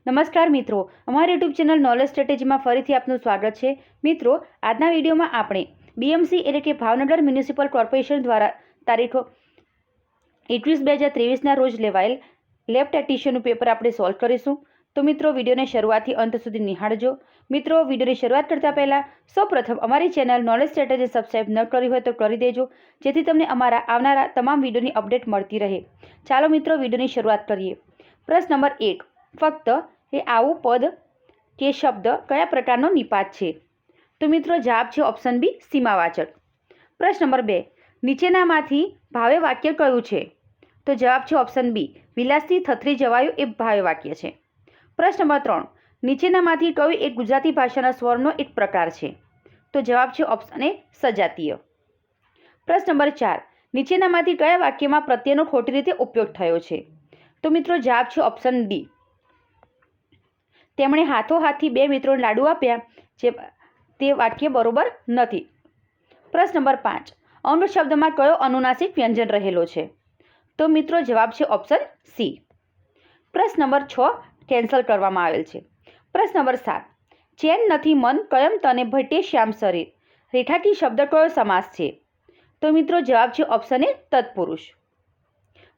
નમસ્કાર મિત્રો, અમારી યુટ્યુબ ચેનલ નોલેજ સ્ટ્રેટેજીમાં ફરીથી આપનું સ્વાગત છે। મિત્રો, આજના વિડીયોમાં આપણે બીએમસી એટલે કે ભાવનગર મ્યુનિસિપલ કોર્પોરેશન દ્વારા તારીખ 21/2023ના રોજ લેવાયેલ લેબ ટેક્નિશિયનનું પેપર આપણે સોલ્વ કરીશું। તો મિત્રો, વિડીયોને શરૂઆતથી અંત સુધી નિહાળજો। મિત્રો, વિડીયોની શરૂઆત કરતા પહેલાં સૌપ્રથમ અમારી ચેનલ નોલેજ સ્ટ્રેટેજી સબસ્ક્રાઇબ ન કરી હોય તો કરી દેજો, જેથી તમને અમારા આવનારા તમામ વિડીયોની અપડેટ મળતી રહે। ચાલો મિત્રો, વિડીયોની શરૂઆત કરીએ। પ્રશ્ન નંબર 1, ફક્ત એ આવું પદ કે શબ્દ કયા પ્રકારનો નિપાત છે? તો મિત્રો, જવાબ છે ઓપ્શન બી, સીમાવાચક। પ્રશ્ન નંબર 2, નીચેનામાંથી ભાવે વાક્ય કયું છે? તો જવાબ છે ઓપ્શન બી, વિલાસથી થથરી જવાયું એ ભાવે વાક્ય છે। પ્રશ્ન નંબર 3, નીચેનામાંથી કયું એક ગુજરાતી ભાષાના સ્વરનો એક પ્રકાર છે? તો જવાબ છે ઓપ્શન એ, સજાતીય। પ્રશ્ન નંબર 4, નીચેનામાંથી કયા વાક્યમાં પ્રત્યયનો ખોટી રીતે ઉપયોગ થયો છે? તો મિત્રો, જવાબ છે ઓપ્શન ડી, તેમણે હાથોહાથથી 2 મિત્રોને લાડુ આપ્યા, તે વાક્ય બરોબર નથી। પ્રશ્ન નંબર 5, અંગ શબ્દમાં કયો અનુનાસિક વ્યંજન રહેલો છે? તો મિત્રો, જવાબ છે ઓપ્શન સી। પ્રશ્ન નંબર 6 કેન્સલ કરવામાં આવેલ છે। પ્રશ્ન નંબર 7, ચેન નથી મન કયમ તને ભટે શ્યામ શરીર, રેખાકી શબ્દ કયો સમાસ છે? તો મિત્રો, જવાબ છે ઓપ્શન એ, તત્પુરુષ।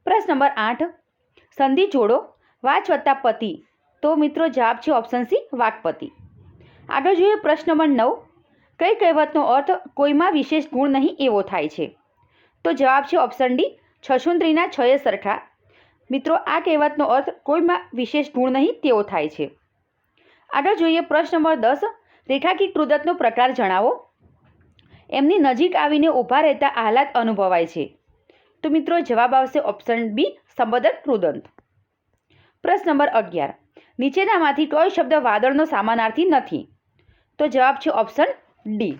પ્રશ્ન નંબર 8, સંધિ જોડો વાચ વત્તા પતિ, તો મિત્રો, જવાબ છે ઓપ્શન સી, વાકપતિ। આગળ જોઈએ પ્રશ્ન નંબર 9, કઈ કહેવતનો અર્થ કોઈમાં વિશેષ ગુણ નહીં એવો થાય છે? તો જવાબ છે ઓપ્શન ડી, છછુંદરીના છયે સરખા। મિત્રો, આ કહેવતનો અર્થ કોઈમાં વિશેષ ગુણ નહીં તેવો થાય છે। આગળ જોઈએ પ્રશ્ન નંબર 10, રેખાકી કૃદંતનો પ્રકાર જણાવો। એમની નજીક આવીને ઊભા રહેતા આહલાદ અનુભવાય છે। તો મિત્રો, જવાબ આવશે ઓપ્શન બી, સંબોધન કૃદંત। પ્રશ્ન નંબર 11, નીચેનામાંથી કયો શબ્દ વાદળનો સમાનાર્થી નથી? તો જવાબ છે ઓપ્શન ડી,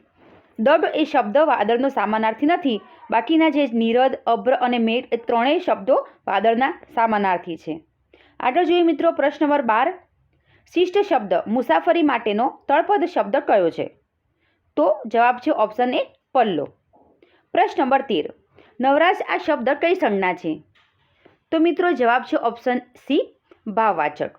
દડ એ શબ્દ વાદળનો સમાનાર્થી નથી। બાકીના જે નીરદ, અભ્ર અને મેઘ એ ત્રણેય શબ્દો વાદળના સમાનાર્થી છે। આગળ જોઈએ મિત્રો પ્રશ્ન નંબર 12, શિષ્ટ શબ્દ મુસાફરી માટેનો તળપદ શબ્દ કયો છે? તો જવાબ છે ઓપ્શન એ, પલ્લો। પ્રશ્ન નંબર 13, નવરાશ આ શબ્દ કઈ સંજ્ઞા છે? તો મિત્રો, જવાબ છે ઓપ્શન સી, ભાવવાચક।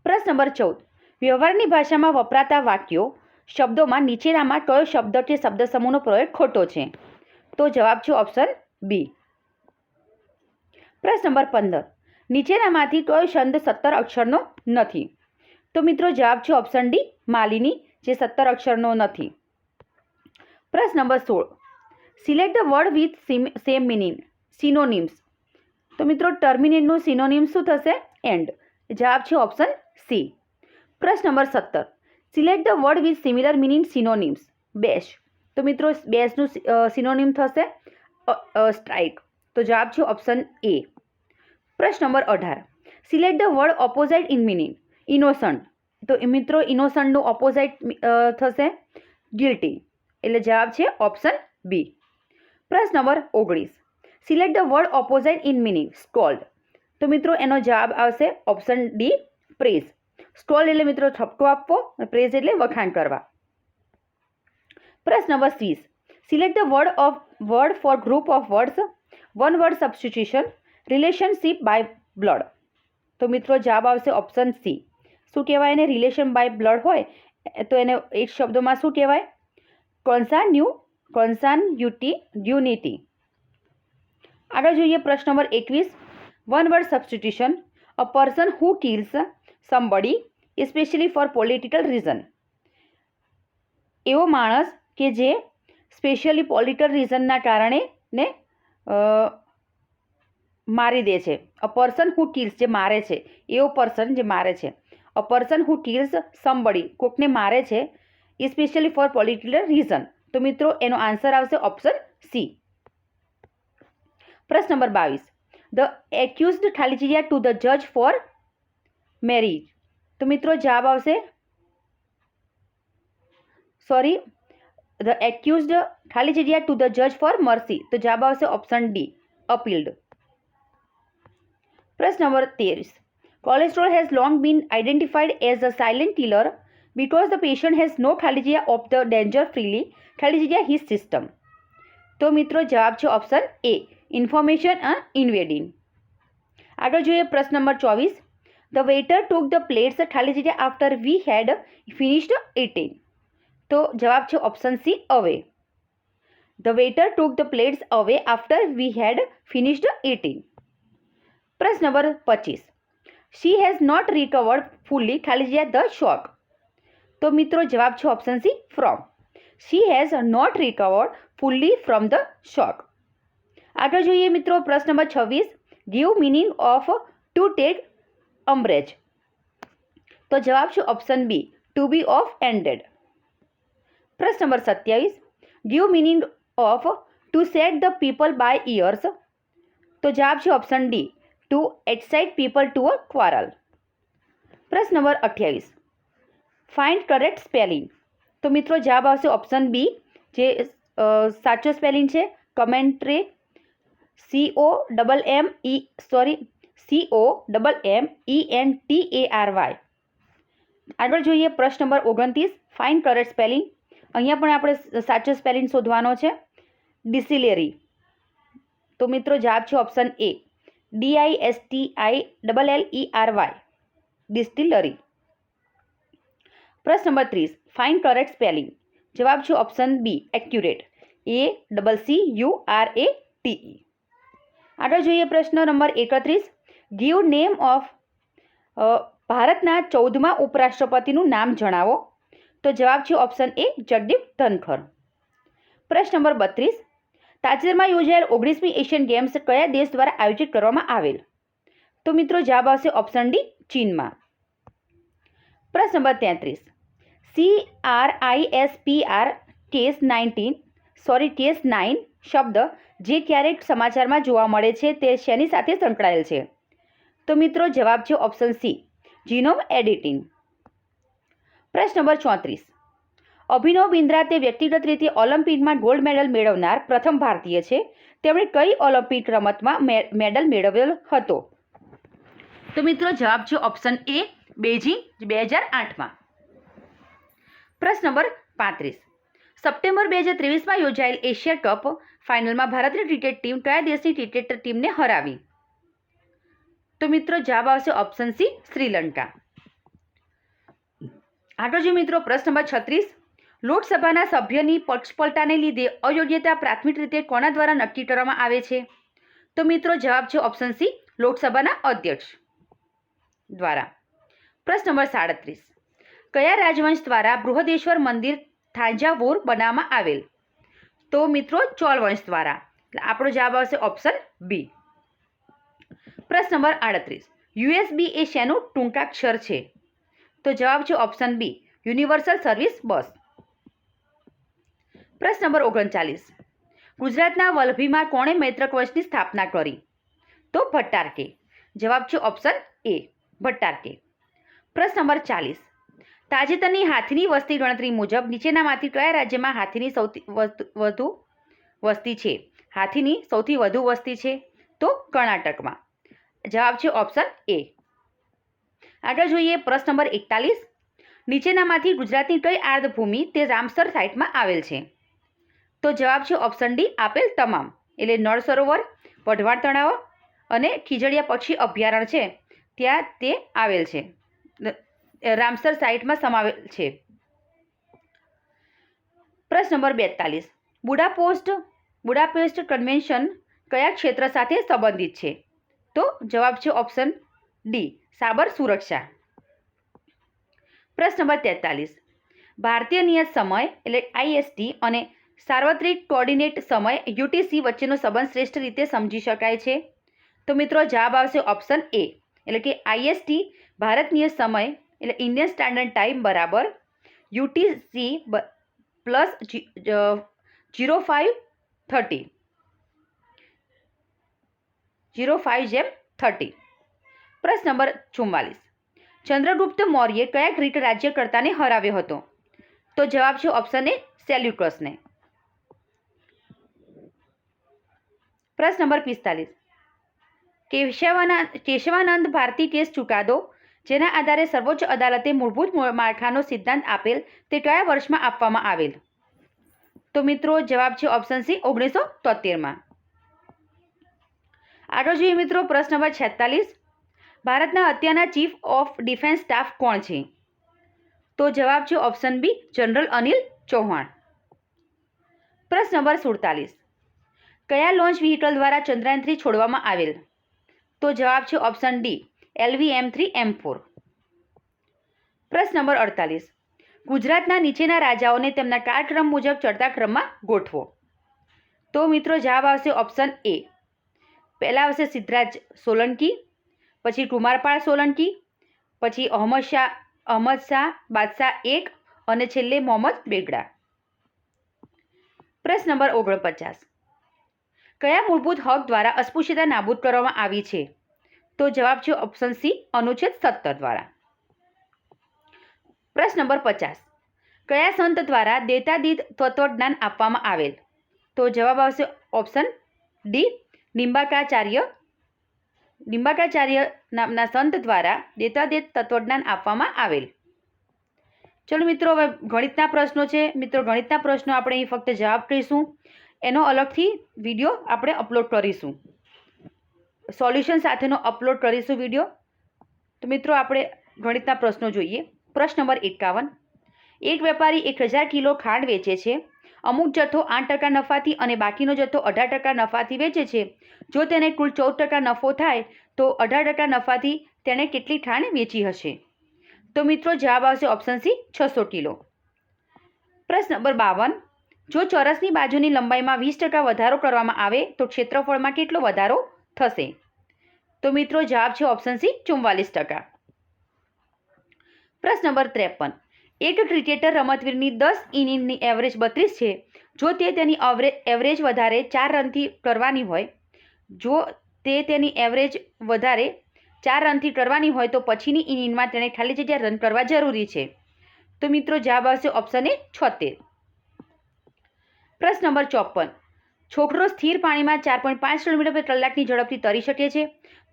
પ્રશ્ન નંબર 14, વ્યવહારની ભાષામાં વપરાતા વાક્યો શબ્દોમાં નીચેનામાં કયો શબ્દ કે શબ્દ સમૂહનો પ્રયોગ ખોટો છે? તો જવાબ છે ઓપ્શન બી। પ્રશ્ન નંબર 15, નીચેનામાંથી કયો છંદ 17 અક્ષરનો નથી? તો મિત્રો, જવાબ છે ઓપ્શન ડી, માલિની, જે 17 અક્ષરનો નથી। પ્રશ્ન number 16, select the word with same meaning, synonyms. તો મિત્રો, ટર્મિનેટનું સિનોનિમ શું થશે? એન્ડ। જવાબ છે ઓપ્શન સી। પ્રશ્ન number 17, select the word with similar meaning synonyms, bash. તો મિત્રો, બેશનું સિનોનિમ થશે સ્ટ્રાઇક। તો જવાબ છે ઓપ્શન એ। પ્રશ્ન number 18, select the word opposite in meaning, innocent. તો મિત્રો, ઇનોસન્ટનું ઓપોઝિટ થશે ગિલ્ટી, એટલે જવાબ છે ઓપ્શન બી। પ્રશ્ન number 19, select the word opposite in meaning, scold. તો મિત્રો, એનો જવાબ આવશે ઓપ્શન ડી, પ્રેઝ। સ્કોલ્ડ એટલે મિત્રો ઠપકો આપવો, પ્રેઝ એટલે વખાણ કરવા। પ્રશ્ન number 20, select the word for group of words, one word substitution, relationship by blood. તો મિત્રો, જવાબ આવશે ઓપ્શન સી। શું કહેવાય એને? રિલેશન બાય બ્લડ હોય તો એને એક શબ્દોમાં શું કહેવાય? કોન્સાન્યુનિટી। આગળ જોઈએ પ્રશ્ન number 21, one word substitution, a person who kills somebody specially four political reason. એવો માણસ કે જે સ્પેશિયલી પોલિટિકલ રીઝનના કારણે ને મારી દે છે। અ પર્સન હુ કિલ્સ, જે મારે છે, એવો પર્સન જે મારે છે। A person who kills somebody, કોકને મારે છે સ્પેશિયલી ફોર પોલિટિકલ રીઝન। તો મિત્રો, એનો આન્સર આવશે ઓપ્શન સી। પ્રશ્ન નંબર 22, ધ એક્યુઝડ ખાલી જગ્યા ટુ ધ જજ ફોર મેરીજ। તો મિત્રો, જવાબ આવશે ધ એક્યુઝડ ખાલી જગ્યા ટુ ધ જજ ફોર મર્સી। તો જવાબ આવશે ઓપ્શન ડી, અપીલ્ડ। પ્રશ્ન નંબર 23, cholesterol has long been identified as a silent killer because the patient has no ખાલી જગ્યા ઓફ ધ ડેન્જર ફ્રીલી ખાલી જગ્યા હિઝ સિસ્ટમ। તો મિત્રો, જવાબ છે ઓપ્શન એ, ઇન્ફોર્મેશન ઇન્વેડિંગ। આગળ જોઈએ પ્રશ્ન નંબર 24, the waiter took the plates ખાલી જગ્યા after we had finished eating. તો જવાબ છે option C, away. The waiter took the plates away after we had finished eating. પ્રશ્ન નંબર 25. She has not recovered fully ખાલી જગ્યા ધ શોક. તો મિત્રો જવાબ છે option C, from. She has not recovered fully from the shock. આગળ જોઈએ મિત્રો પ્રશ્ન નંબર 26. Give meaning of to take umbrage. તો જવાબ છે option B, to be offended. પ્રશ્ન નંબર 27. Give meaning of to set the people by ears. તો જવાબ છે option D, to excite people to a quarrel. પ્રશ્ન નંબર 28. Find correct spelling. તો મિત્રો જવાબ આવશે ઓપ્શન બી, જે સાચો સ્પેલિંગ છે કમેન્ટ્રી, COMMENTARY. આગળ જોઈએ પ્રશ્ન નંબર 29. Find correct spelling. અહીંયા પણ આપણે સાચો સ્પેલિંગ શોધવાનો છે. ડિસ્ટિલરી. તો મિત્રો જવાબ છે ઓપ્શન એ, DISTILLERY. ડિસ્ટિલરી. પ્રશ્ન નંબર 30. Find correct spelling. જવાબ છે ઓપ્શન બી, એક્યુરેટ, ACCURATE. આગળ જોઈએ પ્રશ્ન નંબર 31. ગીવ નેમ ઓફ ભારતના 14મા ઉપરાષ્ટ્રપતિનું નામ જણાવો. તો જવાબ છે ઓપ્શન એ, જગદીપ ધનખર. પ્રશ્ન નંબર 32. તાજેતરમાં યોજાયેલ 19મી એશિયન ગેમ્સ કયા દેશ દ્વારા આયોજિત કરવામાં આવેલ. તો મિત્રો જવાબ આવશે ઓપ્શન ડી, ચીનમાં. પ્રશ્ન નંબર 33. CRISPR કેસ 9 શબ્દ જે ક્યારેક સમાચારમાં જોવા મળે છે તે શેની સાથે સંકળાયેલ છે. તો મિત્રો જવાબ છે ઓપ્શન સી, જીનોમ એડિટિંગ. પ્રશ્ન નંબર 34. અભિનવ બિંદ્રા તે વ્યક્તિગત રીતે ઓલિમ્પિકમાં ગોલ્ડ મેડલ મેળવનાર પ્રથમ ભારતીય છે. તેમણે કઈ ઓલિમ્પિક રમતમાં મેડલ મેળવેલ હતો. તો મિત્રો જવાબ છે ઓપ્શન એ, બેઇજિંગ 2008માં. પ્રશ્ન નંબર 35. સપ્ટેમ્બર 2023માં યોજાયેલ એશિયા કપ ફાઇનલમાં ભારતીય ક્રિકેટ ટીમ કયા દેશની ક્રિકેટ ટીમને હરાવી. તો મિત્રો જવાબ આવશે ઓપ્શન સી, શ્રીલંકા. આગળ જો મિત્રો પ્રશ્ન નંબર 36. લોકસભાના સભ્યની પક્ષપલટાને લીધે અયોગ્યતા પ્રાથમિક રીતે કોના દ્વારા નક્કી કરવામાં આવે છે. તો મિત્રો જવાબ છે ઓપ્શન સી, લોકસભાના અધ્યક્ષ દ્વારા. પ્રશ્ન નંબર 37. કયા રાજવંશ દ્વારા બૃહદેશ્વર મંદિર થાંજાવુર બનાવવામાં આવેલ. તો મિત્રો ચોલ વંશ દ્વારા. આપણો જવાબ આવશે ઓપ્શન બી. પ્રશ્ન નંબર 38. USB એ શેનું ટૂંકાક્ષર છે. તો જવાબ છે ઓપ્શન બી, યુનિવર્સલ સર્વિસ બસ. પ્રશ્ન નંબર 39. ગુજરાતના વલભીમાં કોણે મૈત્રક વંશની સ્થાપના કરી. તો ભટ્ટારકે. જવાબ છે ઓપ્શન એ, ભટ્ટારકે. પ્રશ્ન નંબર 40. તાજેતરની હાથીની વસ્તી ગણતરી મુજબ નીચેનામાંથી કયા રાજ્યમાં હાથીની સૌથી વધુ વસ્તી છે. હાથીની સૌથી વધુ વસ્તી છે તો કર્ણાટકમાં. જવાબ છે ઓપ્શન એ. આગળ જોઈએ પ્રશ્ન નંબર 41. નીચેનામાંથી ગુજરાતની કઈ આર્દ્રભૂમિ તે રામસર સાઇટમાં આવેલ છે. તો જવાબ છે ઓપ્શન ડી, આપેલ તમામ. એટલે નળ સરોવર, વઢવાણ તળાવ અને ખીજડીયા પક્ષી અભયારણ્ય છે ત્યાં તે આવેલ છે, રામસર સાઇટમાં સમાવેલ છે. પ્રશ્ન નંબર 42. બુડાપેસ્ટ કન્વેન્શન કયા ક્ષેત્ર સાથે સંબંધિત છે. તો જવાબ છે ઓપ્શન ડી, સાબર સુરક્ષા. પ્રશ્ન નંબર 43. ભારતીય નિયત સમય એટલે IST અને સાર્વત્રિક કોઓર્ડિનેટ સમય UTC વચ્ચેનો સંબંધ શ્રેષ્ઠ રીતે સમજી શકાય છે. તો મિત્રો જવાબ આવશે ઓપ્શન એ, એટલે કે IST ભારતીય સમય એટલે ઇન્ડિયન સ્ટાન્ડર્ડ ટાઈમ બરાબર UTC પ્લસ 05:30. પ્રશ્ન નંબર 44. ચંદ્રગુપ્ત મૌર્ય કયા ગ્રીક રાજ્યકર્તાને હરાવ્યો હતો. તો જવાબ છે ઓપ્શન એ, સેલ્યુકસને. પ્રશ્ન નંબર 45. કેશવાનંદ ભારતી કેસ ચુકાદો જેના આધારે સર્વોચ્ચ અદાલતે મૂળભૂત માળખાનો સિદ્ધાંત આપેલ તે કયા વર્ષમાં આપવામાં આવેલ. તો મિત્રો જવાબ છે ઓપ્શન સી, 1973માં. આગળ જોઈએ મિત્રો પ્રશ્ન નંબર 46. ભારતના અત્યારના ચીફ ઓફ ડિફેન્સ સ્ટાફ કોણ છે? તો જવાબ છે option B general Anil Chauhan. પ્રશ્ન નંબર 47. કયા લોન્ચ વ્હીકલ દ્વારા ચંદ્રયાન-3 છોડવામાં આવેલ? તો જવાબ છે ઓપ્શન ડી LV-M3M4. પ્રશ્ન નંબર 48. ગુજરાતના નીચેના રાજાઓને તેમના કાળક્રમ મુજબ ચડતા ક્રમમાં ગોઠવો. તો મિત્રો જવાબ આવશે ઓપ્શન એ. પહેલા આવશે સિદ્ધરાજ સોલંકી, પછી કુમારપાળ સોલંકી, પછી અહમદ શાહ બાદશાહ 1 અને છેલ્લે મોહમ્મદ બેગડા. પ્રશ્ન નંબર 49. કયા મૂળભૂત હક દ્વારા અસ્પૃશ્યતા નાબૂદ કરવામાં આવી છે? તો જવાબ છે ઓપ્શન સી અનુચ્છેદ 17 દ્વારા. પ્રશ્ન નંબર 50. કયા સંત દ્વારા દેતાદીદ તત્વજ્ઞાન આપવામાં આવેલ? તો જવાબ આવશે ઓપ્શન ડી નિંબાકાચાર્ય નામના સંત દ્વારા દેતાદીદ તત્વજ્ઞાન આપવામાં આવેલ. ચલો મિત્રો, હવે ગણિતના પ્રશ્નો છે. મિત્રો, ગણિતના પ્રશ્નો આપણે અહીં ફક્ત જવાબ કહીશું, એનો અલગથી વિડીયો આપણે અપલોડ કરીશું, સોલ્યુશન સાથેનો અપલોડ કરીશું વિડીયો. તો મિત્રો, આપણે ગણિતના પ્રશ્નો જોઈએ. પ્રશ્ન નંબર 51. એક વેપારી 1000 કિલો ખાંડ વેચે છે. અમુક જથ્થો 8% નફાથી અને બાકીનો જથ્થો 18% નફાથી વેચે છે. જો તેને કુલ 14% નફો થાય તો 18% નફાથી તેણે કેટલી ખાંડ વેચી હશે? તો મિત્રો જવાબ આવશે ઓપ્શન સી 600 કિલો. પ્રશ્ન નંબર 52. જો ચોરસની બાજુની લંબાઈમાં 20% વધારો કરવામાં આવે તો ક્ષેત્રફળમાં કેટલો વધારો થશે? તો મિત્રો જવાબ છે ઓપ્શન સી 44%. પ્રશ્ન નંબર 53. એક ક્રિકેટર રમતવીરની 10 ઇનિંગની એવરેજ 32 છે. જો તે તેની એવરેજ વધારે 4 રનથી કરવાની હોય તો પછીની ઇનિંગમાં તેણે ખાલી જગ્યા રન કરવા જરૂરી છે. તો મિત્રો જવાબ આવશે ઓપ્શન એ 76. પ્રશ્ન નંબર 54. છોકરો સ્થિર પાણીમાં 4.5 કિલોમીટર કલાકની ઝડપથી તરી શકે છે,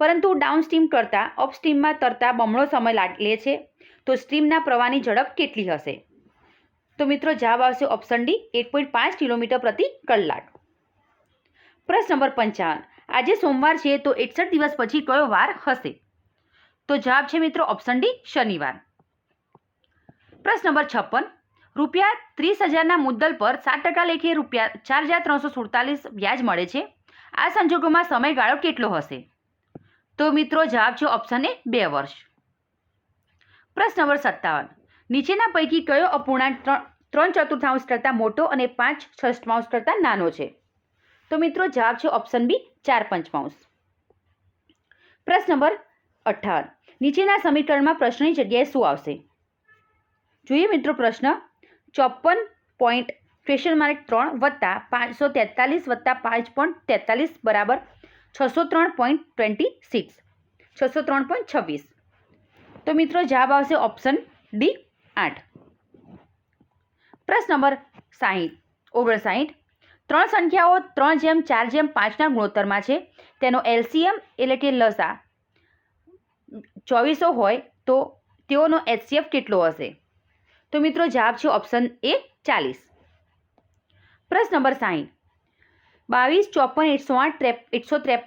પરંતુ ડાઉનસ્ટ્રીમ કરતાં અપસ્ટ્રીમમાં તરતા બમણો સમય લે છે. તો સ્ટ્રીમના પ્રવાહની ઝડપ કેટલી હશે? તો મિત્રો જવાબ આવશે ઓપ્શન ડી 1.5 કિલોમીટર પ્રતિ કલાક. પ્રશ્ન નંબર 55. આજે સોમવાર છે તો 61 દિવસ પછી કયો વાર હશે? તો જવાબ છે મિત્રો ઓપ્શન ડી શનિવાર. પ્રશ્ન નંબર 56. રૂપિયા 30,000ના મુદ્દલ પર 7% લેખે રૂપિયા 4,347 વ્યાજ મળે છે. આ સંજોગોમાં સમયગાળો કેટલો હશે? તો મિત્રો જવાબ છે ઓપ્શન એ 2 વર્ષ. પ્રશ્ન નંબર 57. નીચેના પૈકી કયો અપૂર્ણાંક 3/4 કરતાં મોટો અને 5/6 કરતાં નાનો છે? તો મિત્રો જવાબ છે ઓપ્શન બી 4/5. પ્રશ્ન નંબર 58. નીચેના સમીકરણમાં પ્રશ્નની જગ્યાએ શું આવશે? જોઈએ મિત્રો પ્રશ્ન. 54.3 વત્તા 543 વત્તા 5.43 બરાબર 603.26. તો મિત્રો જવાબ આવશે ઓપ્શન ડી 8. પ્રશ્ન નંબર 59. ત્રણ સંખ્યાઓ 3/4/5ના ગુણોત્તરમાં છે. તેનો એલસીએમ એટલે કે લસા 2400 હોય તો તેઓનો એચસીએફ કેટલો હશે? તો મિત્રો જવાબ છે ઓપ્શન એ 40. પ્રશ્ન નંબર 60. 22, 54, 108,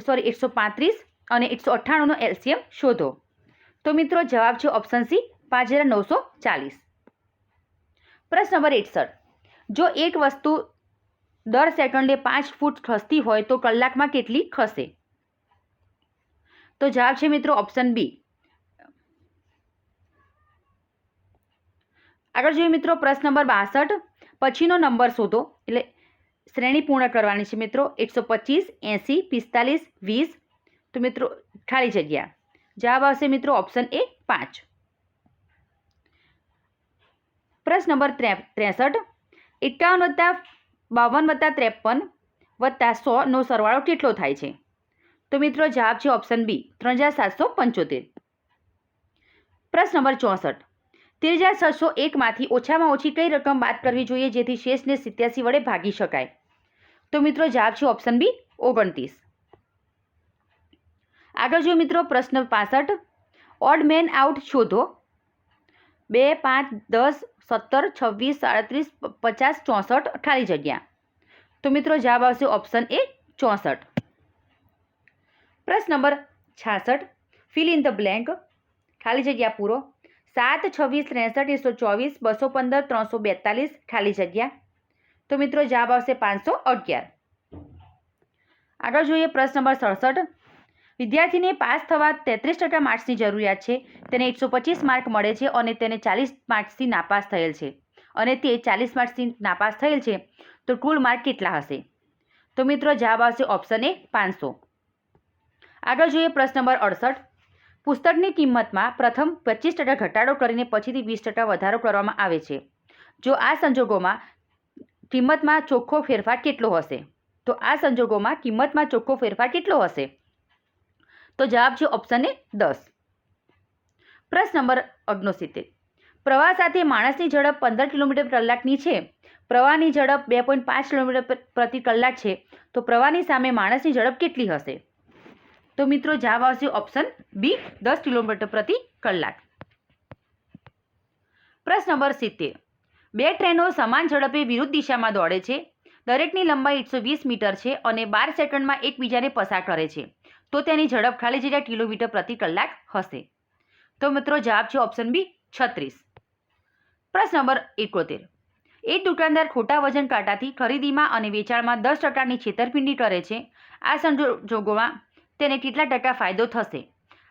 135 અને 198નો એલસીએમ શોધો. તો મિત્રો જવાબ છે ઓપ્શન સી 5940. પ્રશ્ન નંબર 61. જો એક વસ્તુ દર સેકન્ડે 5 ફૂટ ખસતી હોય તો કલાકમાં કેટલી ખસે? તો જવાબ છે મિત્રો ઓપ્શન બી. આગળ જોઈએ મિત્રો પ્રશ્ન નંબર 62. પછીનો નંબર શોધો, એટલે શ્રેણી પૂર્ણ કરવાની છે મિત્રો. 125, 80, 45, 20. તો મિત્રો ખાલી જગ્યા. જવાબ આવશે મિત્રો ઓપ્શન એ 5. પ્રશ્ન નંબર 63. 51 + 52 + 53 + 100નો સરવાળો કેટલો થાય છે? તો મિત્રો જવાબ છે ઓપ્શન બી 3775. પ્રશ્ન નંબર 64. 13,601માંથી ઓછામાં ઓછી કઈ રકમ બાદ કરવી જોઈએ જેથી શેષને 87 વડે ભાગી શકાય? તો મિત્રો જવાબ છે ઓપ્શન બી 29. આગળ જોઈએ મિત્રો પ્રશ્ન 65. ઓડ મેન આઉટ શોધો. 2, 5, 10, 17, 26, 37, 50, 64 ખાલી જગ્યા. તો મિત્રો જવાબ આવશે ઓપ્શન એ 64. પ્રશ્ન number 66. Fill in the blank. ખાલી જગ્યા પૂરો. 7, 26, 63, 124, 215, 342 ખાલી જગ્યા. તો મિત્રો જવાબ આવશે 511. આગળ જોઈએ પ્રશ્ન નંબર 67. વિદ્યાર્થીને પાસ થવા 33% માર્ક્સની જરૂરિયાત છે. તેને 125 માર્ક મળે છે અને તેને 40 માર્ક્સથી નાપાસ થયેલ છે અને તે 40 માર્ક્સથી નાપાસ થયેલ છે, તો કુલ માર્ક કેટલા હશે? તો મિત્રો જવાબ આવશે ઓપ્શન એ 500. આગળ જોઈએ પ્રશ્ન નંબર 68. પુસ્તકની કિંમતમાં પ્રથમ 25% ઘટાડો કરીને પછીથી 20% વધારો કરવામાં આવે છે. જો આ સંજોગોમાં કિંમતમાં ચોખ્ખો ફેરફાર કેટલો હશે? તો આ સંજોગોમાં કિંમતમાં ચોખ્ખો ફેરફાર કેટલો હશે? તો જવાબ છે ઓપ્શન એ 10. પ્રશ્ન નંબર 69. પ્રવાહ સાથે માણસની ઝડપ 15 કિલોમીટર કલાકની છે. પ્રવાહની ઝડપ 2.5 કિલોમીટર પ્રતિ કલાક છે. તો પ્રવાહની સામે માણસની ઝડપ કેટલી હશે? તો મિત્રો જવાબ આવશે ઓપ્શન બી 10 કિલોમીટર પ્રતિ કલાક. પ્રશ્ન નંબર 70. બે ટ્રેનો સમાન ઝડપે વિરુદ્ધ દિશામાં દોડે છે. દરેકની લંબાઈ 120 મીટર છે અને 12 સેકન્ડમાં એકબીજાને પસાર કરે છે. તો તેની ઝડપ ખાલી જગ્યા કિલોમીટર પ્રતિ કલાક હશે. તો મિત્રો જવાબ છે ઓપ્શન બી 36. પ્રશ્ન નંબર 71. એક દુકાનદાર ખોટા વજન કાંટાથી ખરીદીમાં અને વેચાણમાં 10%ની છેતરપિંડી કરે છે. આ સંજોગોમાં તેને કેટલા ટકા ફાયદો થશે?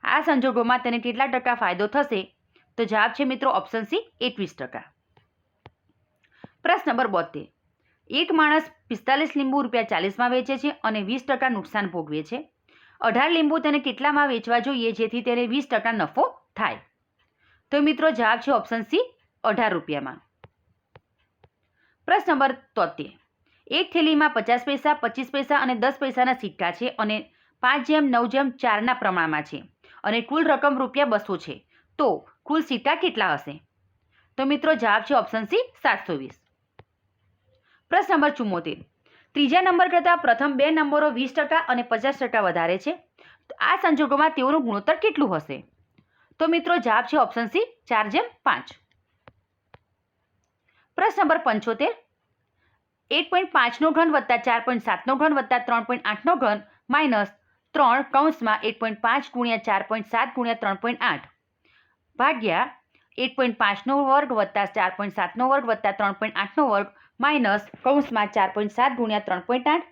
આ સંજોગોમાં તેને કેટલા ટકા ફાયદો થશે? તો જવાબ છે મિત્રો ઓપ્શન સી 21%. પ્રશ્ન નંબર 72. એક માણસ 45 લીંબુ ₹40માં વેચે છે અને 20% નુકસાન ભોગવે છે. 18 લીંબુ તેને કેટલામાં વેચવા જોઈએ જેથી તેને 20% નફો થાય? તો મિત્રો જવાબ છે ઓપ્શન સી 18 રૂપિયામાં. પ્રશ્ન નંબર 73. એક થેલીમાં 50 પૈસા, 25 પૈસા અને 10 પૈસાના સિક્કા છે અને 5:9:4 પ્રમાણમાં છે અને કુલ રકમ ₹200 છે. તો કુલ સિક્કા કેટલા હશે? તો મિત્રો જવાબ છે ઓપ્શન સી 720. પ્રશ્ન નંબર 74. ત્રીજા નંબર કરતાં પ્રથમ બે નંબરો 20% અને 50% વધારે છે. આ સંજોગોમાં તેઓનું ગુણોત્તર કેટલું હશે? તો મિત્રો જવાબ છે ઓપ્શન સી 4:5. પ્રશ્ન નંબર 75. 1.5નો ઘન વત્તા 4.7નો ઘન વત્તા 3.8નો ઘન માઇનસ 3 કૌંસમાં 1.5 ગુણ્યા 4.7 ગુણ્યા 3.8 ભાગ્યા 1.5નો વર્ગ વત્તા 4.7નો વર્ગ વત્તા 3.8નો વર્ગ માઇનસ કૌંસમાં 4.7 ગુણ્યા 3.8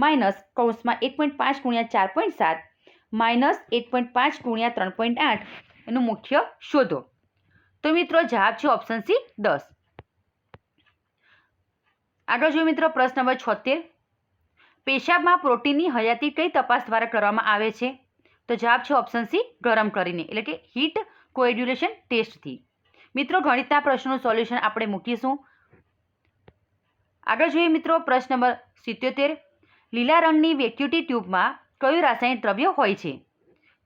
માઇનસ કૌંસમાં 1.5 ગુણ્યા 4.7 માઇનસ 1.5 ગુણ્યા 3.8 એનું મુખ્ય શોધો. તો મિત્રો જવાબ છે ઓપ્શન સી 10. આગળ જોઈએ મિત્રો પ્રશ્ન નંબર 76. પેશાબમાં પ્રોટીનની હયાતી કઈ તપાસ દ્વારા કરવામાં આવે છે? તો જવાબ છે ઓપ્શન સી ગરમ કરીને, એટલે કે હીટ કોએગ્યુલેશન ટેસ્ટથી. મિત્રો ગણિતના પ્રશ્નોનું સોલ્યુશન આપણે મૂકીશું. આગળ જોઈએ મિત્રો પ્રશ્ન નંબર 77. લીલા રંગની વેક્યુટી ટ્યુબમાં કયું રાસાયણિક દ્રવ્ય હોય છે?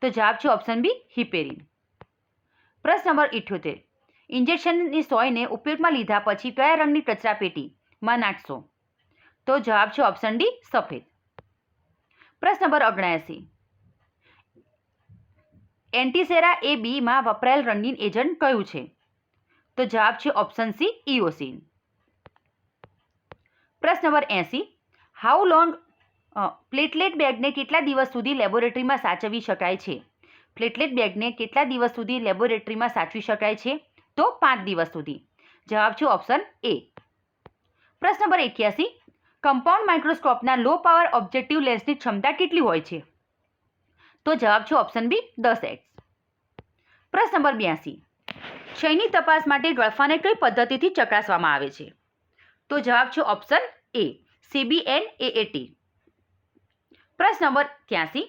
તો જવાબ છે ઓપ્શન બી હિપેરિન. પ્રશ્ન નંબર 78. ઇન્જેક્શનની સોયને ઉપયોગમાં લીધા પછી કયા રંગની કચરાપેટીમાં નાખશો? તો જવાબ છે ઓપ્શન ડી સફેદ. પ્રશ્ન નંબર 79. એન્ટીસેરા એ બીમાં વપરાયેલ રંગીન એજન્ટ કયું છે? તો જવાબ છે ઓપ્શન સી ઇઓસીન. પ્રશ્ન નંબર 80. હાઉ લોંગ પ્લેટલેટ બેગને કેટલા દિવસ સુધી લેબોરેટરીમાં સાચવી શકાય છે? પ્લેટલેટ બેગને કેટલા દિવસ સુધી લેબોરેટરીમાં સાચવી શકાય છે? તો 5 દિવસ સુધી. જવાબ છે ઓપ્શન એ. પ્રશ્ન નંબર 81. કમ્પાઉન્ડ માઇક્રોસ્કોપના લો પાવર ઓબ્જેક્ટિવ લેન્સની ક્ષમતા કેટલી હોય છે? તો જવાબ છે ઓપ્શન બી 10x. પ્રશ્ન નંબર 82. ક્ષયની તપાસ માટે ગળફાને કઈ પદ્ધતિથી ચકાસવામાં આવે છે? તો જવાબ છે ઓપ્શન એ CBNAAT. પ્રશ્ન નંબર 83.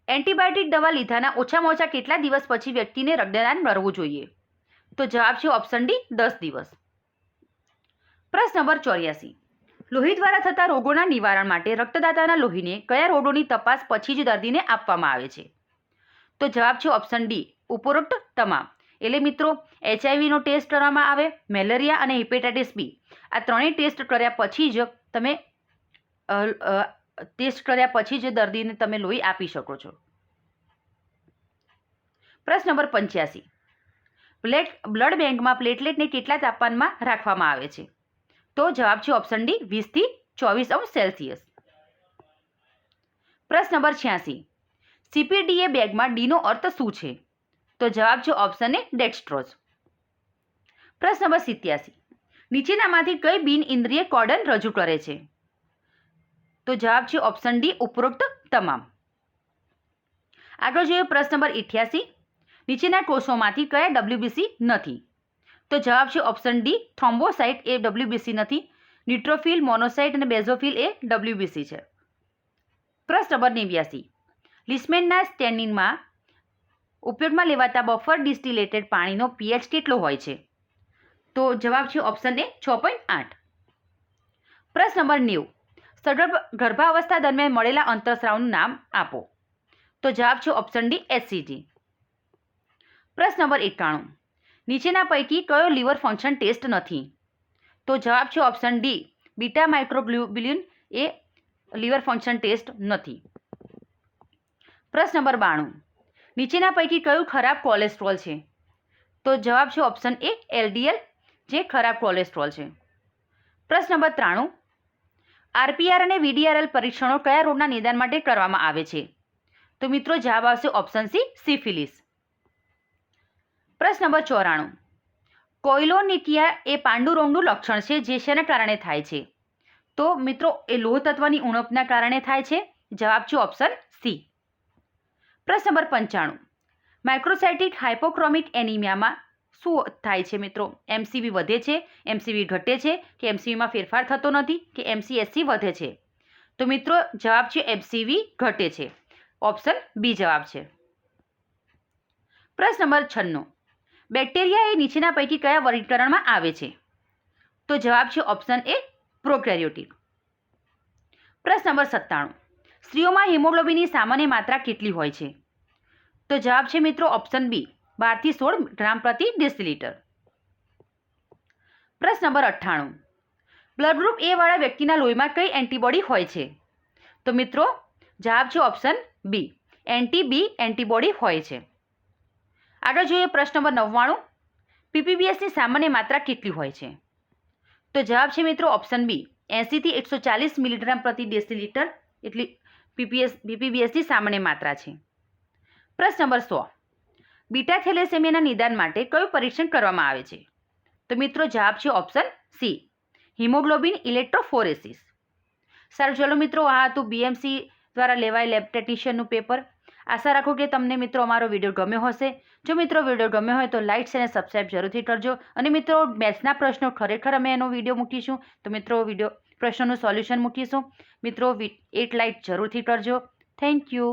એન્ટીબાયોટિક દવા લીધાના ઓછામાં ઓછા કેટલા દિવસ પછી વ્યક્તિને રક્તદાન કરવું જોઈએ? તો જવાબ છે ઓપ્શન ડી 10 દિવસ. પ્રશ્ન નંબર 84. લોહી દ્વારા થતા રોગોના નિવારણ માટે રક્તદાતાના લોહીને કયા રોગોની તપાસ પછી જ દર્દીને આપવામાં આવે છે? તો જવાબ છે ઓપ્શન ડી ઉપરોક્ત તમામ. એટલે મિત્રો HIV ટેસ્ટ કરવામાં આવે, મેલેરિયા અને હિપેટાઇટિસ બી આ ત્રણેય ટેસ્ટ કર્યા પછી જ દર્દીને તમે લોહી આપી શકો છો. પ્રશ્ન નંબર 85. બ્લડ બેંકમાં પ્લેટલેટને કેટલા તાપમાનમાં રાખવામાં આવે છે? તો જવાબ છે ઓપ્શન ડી 20 થી 24 અંશ સેલ્સિયસ. પ્રશ્ન નંબર 86. CPDA બેગમાં ડીનો અર્થ શું છે? તો જવાબ છે ઓપ્શન એ ડેક્સ્ટ્રોઝ. પ્રશ્ન નંબર 87. નીચેનામાંથી કઈ બિન ઇન્દ્રિય કોડન રજૂ કરે છે? તો જવાબ છે ઓપ્શન ડી ઉપરોક્ત તમામ. આગળ જોઈએ પ્રશ્ન નંબર 88. નીચેના કોષોમાંથી કયા WBC નથી? તો જવાબ છે ઓપ્શન ડી થ્રોમ્બોસાઇટ એ WBC નથી. ન્યુટ્રોફિલ, મોનોસાઇટ અને બેઝોફિલ એ WBC છે. પ્રશ્ન નંબર 89. લિસ્મેનના સ્ટેનિનમાં ઉપયોગમાં લેવાતા બફર ડિસ્ટિલેટેડ પાણીનો pH કેટલો હોય છે? તો જવાબ છે ઓપ્શન એ 6.8. પ્રશ્ન નંબર 90. સગર્ભ ગર્ભાવસ્થા દરમિયાન મળેલા અંતઃસ્રાવનું નામ આપો. તો જવાબ છે ઓપ્શન ડી HCG. પ્રશ્ન નંબર 91. નીચેના પૈકી કયો લીવર ફંક્શન ટેસ્ટ નથી? તો જવાબ છે ઓપ્શન ડી બીટા માઇક્રોગ્લોબ્યુલિન એ લીવર ફંક્શન ટેસ્ટ નથી. પ્રશ્ન નંબર 92. નીચેના પૈકી કયું ખરાબ કોલેસ્ટ્રોલ છે? તો જવાબ છે ઓપ્શન એ LDL જે ખરાબ કોલેસ્ટ્રોલ છે. પ્રશ્ન નંબર 93. RPR અને VDRL પરીક્ષણો કયા રોગના નિદાન માટે કરવામાં આવે છે? તો મિત્રો જવાબ આવશે ઓપ્શન સી સિફિલિસ. પ્રશ્ન નંબર 94. કોઇલોનિકિયા એ પાંડુ રોગનું લક્ષણ છે જે શેના કારણે થાય છે? તો મિત્રો એ લોહ તત્વની ઉણપના કારણે થાય છે. જવાબ છે ઓપ્શન સી. પ્રશ્ન નંબર 95. માઇક્રોસાઇટિક હાઇપોક્રોમિક એનિમિયામાં શું થાય છે મિત્રો? MCV વધે છે, MCV ઘટે છે કે MCVમાં ફેરફાર થતો નથી કે MCSC વધે છે? તો મિત્રો જવાબ છે MCV ઘટે છે. ઓપ્શન બી જવાબ છે. પ્રશ્ન નંબર 96. બેક્ટેરિયા એ નીચેના પૈકી કયા વર્ગીકરણમાં આવે છે? તો જવાબ છે ઓપ્શન એ પ્રોકેરિયોટિક. પ્રશ્ન નંબર 97. સ્ત્રીઓમાં હિમોગ્લોબિનની સામાન્ય માત્રા કેટલી હોય છે? તો જવાબ છે મિત્રો ઓપ્શન બી 12 થી 16 ગ્રામ પ્રતિ ડેસીલીટર. પ્રશ્ન નંબર 98. બ્લડ ગ્રુપ એ વાળા વ્યક્તિના લોહીમાં કઈ એન્ટીબોડી હોય છે? તો મિત્રો જવાબ છે ઓપ્શન બી એન્ટી-બી એન્ટીબોડી હોય છે. આગળ જોઈએ પ્રશ્ન નંબર 99. PPBSની સામાન્ય માત્રા કેટલી હોય છે? તો જવાબ છે મિત્રો ઓપ્શન બી 80 થી 140 મિલીગ્રામ પ્રતિ ડેસીલીટર એટલી PPBSની સામાન્ય માત્રા છે. પ્રશ્ન નંબર 100. બીટા થેલેસેમિયાના નિદાન માટે કયું પરીક્ષણ કરવામાં આવે છે? તો મિત્રો જવાબ છે ઓપ્શન સી હિમોગ્લોબિન ઇલેક્ટ્રોફોરેસિસ. સારું ચલો મિત્રો આ હતું BMC દ્વારા લેવાય લેબ ટેકનિશિયનનું પેપર. આશા રાખું કે તમને મિત્રો અમારો વિડીયો ગમ્યો હશે. જો મિત્રો વિડીયો ગમ્યો હોય તો લાઇક અને સબસ્ક્રાઈબ જરૂરથી કરજો. અને મિત્રો મેથ્સના પ્રશ્નો ખરેખર અમે એનો વિડીયો મૂકીશું તો મિત્રો પ્રશ્નોનું સોલ્યુશન મૂકીશું. મિત્રો 8 લાઇક જરૂરથી કરજો. Thank you.